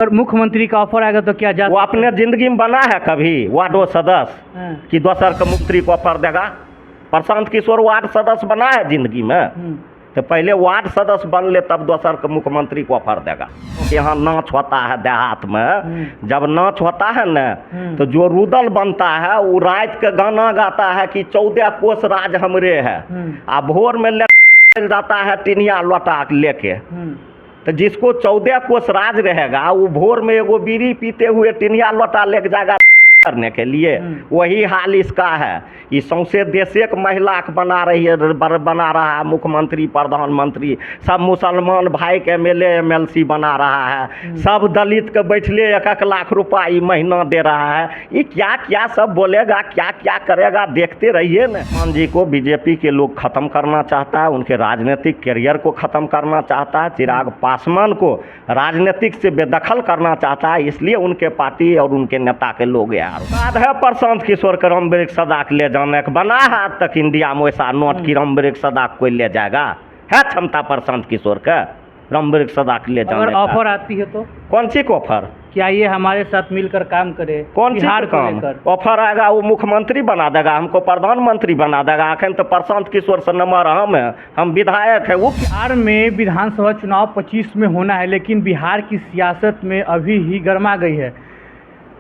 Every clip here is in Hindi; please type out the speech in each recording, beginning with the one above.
अगर मुख्यमंत्री का ऑफर आएगा तो क्या वो अपने जिंदगी में बना है कभी वार्डो सदस्य कि दोसर के मुख्यमंत्री को ऑफर देगा? प्रशांत किशोर वार्ड सदस्य बना है जिंदगी में, तो पहले वार्ड सदस्य बन ले तब दोसर के मुख्यमंत्री को ऑफर देगा। यहाँ नाच होता है देहात में, जब नाच होता है न तो जो रुदल बनता है वो रात के गाना गाता है कि 14 कोस राज हमरे है, आ भोर में ले जाता है टिनिया लोटा लेके। तो जिसको 14 कोस राज रहेगा वो भोर में एगो बीड़ी पीते हुए टिनिया लोटा लेके जाएगा करने के लिए। वही हाल इसका है, ये सौंसे देशे के महिला के बना रहा है मुख्यमंत्री प्रधानमंत्री, सब मुसलमान भाई के एमएलए एमएलसी बना रहा है, सब दलित के बैठले 1-1 लाख रुपया ये महीना दे रहा है। ये क्या क्या सब बोलेगा, क्या क्या करेगा, देखते रहिए न। मान जी को बीजेपी के लोग खत्म करना चाहता है, उनके राजनीतिक करियर को खत्म करना चाहता है, चिराग पासवान को राजनीतिक से बेदखल करना चाहता है, इसलिए उनके पार्टी और उनके नेता के लोग बात है प्रशांत किशोर के रमवृक्ष सदा के ले जाने का बना है। आज तक इंडिया में वैसा नोट की रमवृक्ष सदा कोई ले जाएगा? है क्षमता प्रशांत किशोर का रमवृक्ष सदा के ले जाने? अगर ऑफर आती है तो कौन सी को ऑफर? क्या ये हमारे साथ मिलकर काम करे? कौन सी काम? ऑफर आएगा वो मुख्यमंत्री बना देगा, हमको प्रधानमंत्री बना देगा। अखन तो प्रशांत किशोर से नंबर हम विधायक है। वो बिहार में विधानसभा चुनाव 25 में होना है, लेकिन बिहार की सियासत में अभी ही गर्मा गई है।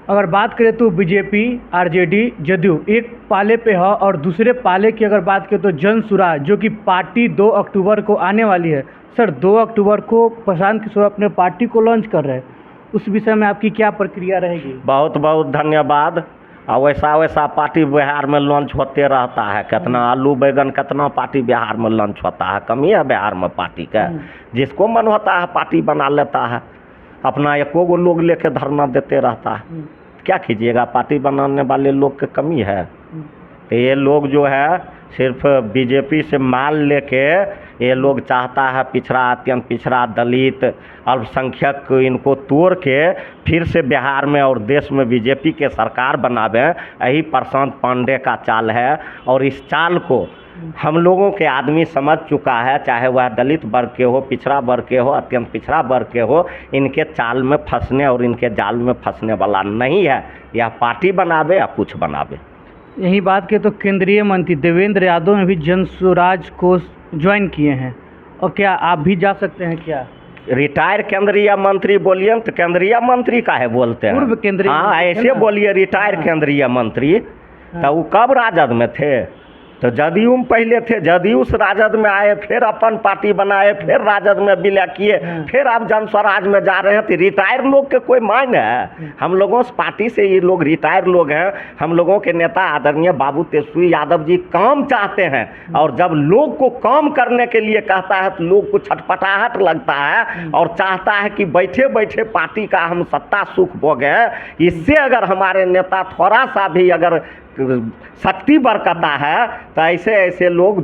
अगर बात करें तो बीजेपी, आरजेडी, जदयू एक पाले पे है, और दूसरे पाले की अगर बात करें तो जन सुराज, जो कि पार्टी 2 अक्टूबर को आने वाली है। सर 2 अक्टूबर को प्रशांत किशोर अपने पार्टी को लॉन्च कर रहे हैं, उस विषय में आपकी क्या प्रक्रिया रहेगी? बहुत बहुत धन्यवाद। वैसा वैसा पार्टी बिहार में लॉन्च होते रहता है, कितना आलू बैगन कितना पार्टी बिहार में लॉन्च होता है। कमी है बिहार में पार्टी का, जिसको मन होता है पार्टी बना लेता है, अपना 1 लोग लेके धरना देते रहता है। क्या कीजिएगा, पार्टी बनाने वाले लोग की कमी है। तो ये लोग जो है सिर्फ बीजेपी से माल लेके ये लोग चाहता है पिछड़ा, अत्यंत पिछड़ा, दलित, अल्पसंख्यक को इनको तोड़ के फिर से बिहार में और देश में बीजेपी के सरकार बनावे। यही प्रशांत पांडे का चाल है, और इस चाल को हम लोगों के आदमी समझ चुका है, चाहे वह दलित वर्ग के हो, पिछड़ा वर्ग के हो, अत्यंत पिछड़ा वर्ग के हो। इनके चाल में फंसने और इनके जाल में फंसने वाला नहीं है। यह पार्टी बनावे या कुछ बनावे। यही बात के तो केंद्रीय मंत्री देवेंद्र यादव ने भी जन स्वराज को ज्वाइन किए हैं, और क्या आप भी जा सकते हैं क्या? रिटायर केंद्रीय मंत्री बोलिए तो केंद्रीय मंत्री का है बोलते हैं? पूर्व केंद्रीय, हाँ ऐसे बोलिए रिटायर केंद्रीय मंत्री। तो वो कब राजद में थे? तो जदयू में पहले थे, जदयू से राजद में आए, फिर अपन पार्टी बनाए, फिर राजद में विलय किए, फिर अब जन स्वराज में जा रहे हैं। तो रिटायर लोग के कोई मायने है? हम लोगों से पार्टी से ये लोग रिटायर लोग हैं। हम लोगों के नेता आदरणीय बाबू तेजस्वी यादव जी काम चाहते हैं, और जब लोग को काम करने के लिए कहता है तो लोग को छटपटाहट लगता है और चाहता है कि बैठे बैठे पार्टी का हम सत्ता सुख भोगे। इससे अगर हमारे नेता थोड़ा सा भी अगर शक्ति बरकता है तो ऐसे ऐसे लोग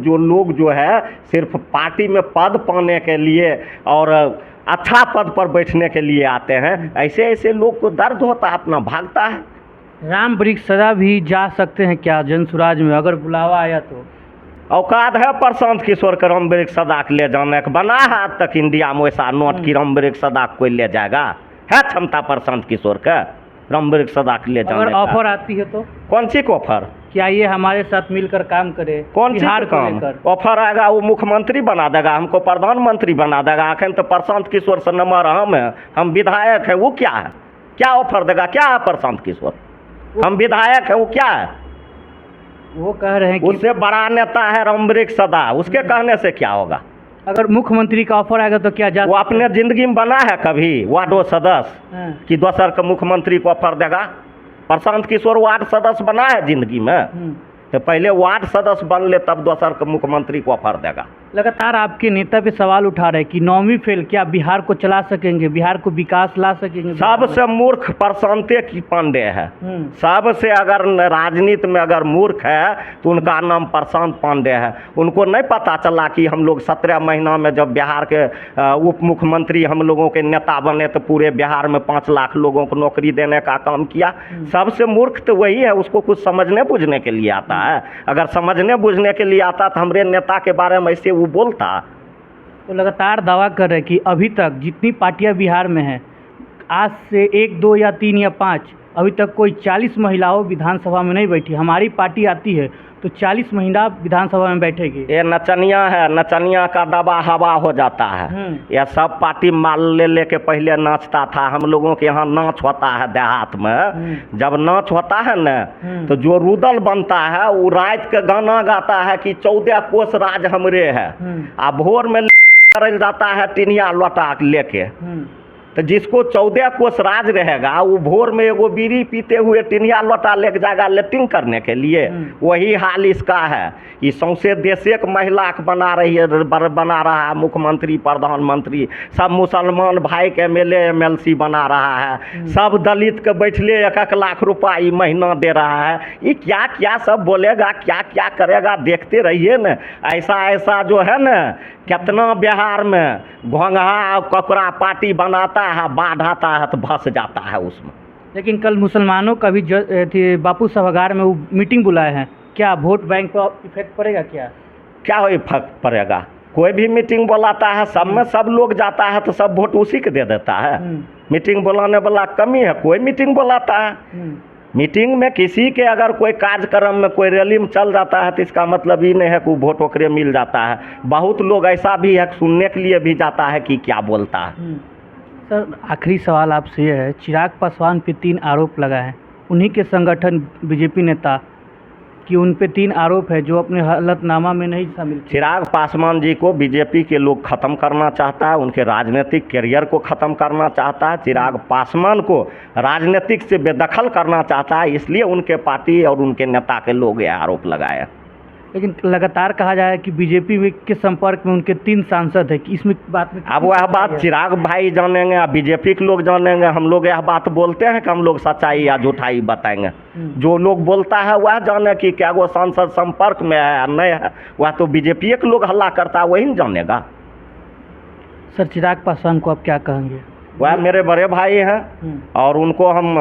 जो है सिर्फ पार्टी में पद पाने के लिए और अच्छा पद पर बैठने के लिए आते हैं, ऐसे ऐसे लोग को दर्द होता है, अपना भागता है। रामवृक्ष सदा भी जा सकते हैं क्या जन स्वराज में, अगर बुलावा आया तो? औकात है प्रशांत किशोर के रमवृक्ष सदा के ले जाने का बना है। आज तक इंडिया में वैसा नोट की रमवृक्ष सदा कोई ले जाएगा? है क्षमता प्रशांत किशोर का रमवृक्ष सदा के ले जाने? अगर ऑफर आती है तो कौन सी ऑफर? क्या ये हमारे साथ मिलकर काम करे? कौन सी काम? ऑफर आएगा वो मुख्यमंत्री बना देगा, हमको प्रधानमंत्री बना देगा। अखन तो प्रशांत किशोर से नंबर हम विधायक है। वो क्या है, क्या ऑफर देगा? क्या है प्रशांत किशोर? हम विधायक है, वो क्या है? वो कह रहे हैं कि उससे बड़ा नेता है रमवृक्ष सदा, उसके कहने से क्या होगा? अगर मुख्यमंत्री का ऑफर आएगा तो क्या वो अपने जिंदगी में बना है कभी वार्डो सदस्य कि दोसर के मुख्यमंत्री को ऑफर देगा? प्रशांत किशोर वार्ड सदस्य बना है जिंदगी में, तो पहले वार्ड सदस्य बन ले तब दोसर के मुख्यमंत्री को ऑफर देगा। लगातार आपके नेता पे सवाल उठा रहे कि 9वीं फेल क्या बिहार को चला सकेंगे, बिहार को विकास ला सकेंगे? सबसे मूर्ख प्रशांते की पांडे है। सबसे अगर राजनीति में अगर मूर्ख है तो उनका नाम प्रशांत पांडे है। उनको नहीं पता चला कि हम लोग 17 महीना में जब बिहार के उप मुख्यमंत्री हम लोगों के नेता बने तो पूरे बिहार में 5 लाख लोगों को नौकरी देने का काम किया। सबसे मूर्ख तो वही है, उसको कुछ समझने बुझने के लिए आता है। अगर समझने बुझने के लिए आता तो हमारे नेता के बारे में ऐसे वो बोलता। तो लगातार दावा कर रहे हैं कि अभी तक जितनी पार्टियां बिहार में हैं आज से 1, 2 या 3 या 5 अभी तक कोई 40 महिलाओं विधानसभा में नहीं बैठी। हमारी पार्टी आती है तो 40 महिला विधानसभा में बैठेगी। ये नचनिया है, नचनिया का दबा हवा हो जाता है। यह सब पार्टी माल ले लेके पहले नाचता था। हम लोगों के यहाँ नाच होता है देहात में, जब नाच होता है न तो जो रुदल बनता है वो रात के गाना गाता है कि 14 कोस राज हमरे है, आ भोर में करल जाता है टिनिया लोटा लेके। तो जिसको 14 कोस राज रहेगा वो भोर में एगो बीड़ी पीते हुए टिनिया लोटा लेके जाएगा लेटिंग करने के लिए। वही हाल इसका है कि सौंसे देश एक महिला के बना रहा है मुख्यमंत्री, प्रधानमंत्री, सब मुसलमान भाई के MLA MLC बना रहा है, सब दलित के बैठले 1-1 लाख रुपया महीना दे रहा है। ये क्या क्या सब बोलेगा, क्या क्या करेगा, देखते रहिए न। ऐसा जो है न, कितना बिहार में घोंघा ककड़ा पार्टी बनाता है, बाढ़ आता है तो भस जाता है उसमें। लेकिन कल मुसलमानों का भी बापू सभागार में वो मीटिंग बुलाए हैं, क्या वोट बैंक पर इफेक्ट पड़ेगा? क्या हो इफेक्ट पड़ेगा? कोई भी मीटिंग बुलाता है, सब में सब लोग जाता है तो सब वोट उसी के दे देता है। मीटिंग बुलाने वाला कमी है? कोई मीटिंग बुलाता है। मीटिंग में किसी के अगर कोई कार्यक्रम में कोई रैली में चल जाता है तो इसका मतलब ये नहीं है कि वो वोट ओकरे मिल जाता है। बहुत लोग ऐसा भी है सुनने के लिए भी जाता है कि क्या बोलता है। सर, आखिरी सवाल आपसे ये है, चिराग पासवान पे 3 आरोप लगा है, उन्हीं के संगठन बीजेपी नेता कि उन पे 3 आरोप है जो अपने हलफनामा में नहीं शामिल। चिराग पासवान जी को बीजेपी के लोग ख़त्म करना चाहता है, उनके राजनीतिक करियर को ख़त्म करना चाहता है। चिराग पासवान को राजनीतिक से बेदखल करना चाहता है, इसलिए उनके पार्टी और उनके नेता के लोग ये आरोप लगाए। लेकिन लगातार कहा जा रहा है कि बीजेपी के संपर्क में उनके 3 सांसद है कि इसमें बात में अब वह बात चिराग भाई जानेंगे, बीजेपी के लोग जानेंगे। हम लोग यह बात बोलते हैं कि हम लोग सच्चाई या झूठाई बताएंगे। जो लोग बोलता है वह जाने कि क्या वो सांसद संपर्क में है या नहीं है, वह तो बीजेपी के लोग हल्ला करता है, वही न जानेगा। सर, चिराग पासवान को आप क्या कहेंगे? वह मेरे बड़े भाई हैं और उनको हम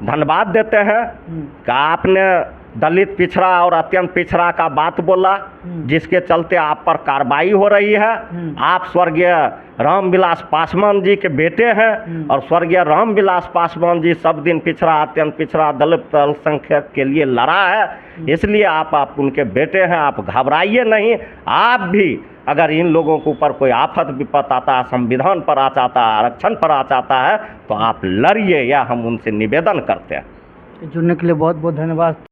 धन्यवाद देते हैं कि आपने दलित पिछड़ा और अत्यंत पिछड़ा का बात बोला, जिसके चलते आप पर कार्रवाई हो रही है। आप स्वर्गीय रामविलास पासवान जी के बेटे हैं और स्वर्गीय रामविलास पासवान जी सब दिन पिछड़ा, अत्यंत पिछड़ा, दलित अल्पसंख्यक के लिए लड़ा है। इसलिए आप उनके बेटे हैं, आप घबराइए नहीं। आप भी अगर इन लोगों के ऊपर कोई आफत विपत आता है, संविधान पर आ जाता है, आरक्षण पर आ जाता है, तो आप लड़िए, या हम उनसे निवेदन करते हैं। जुड़ने के लिए बहुत बहुत धन्यवाद।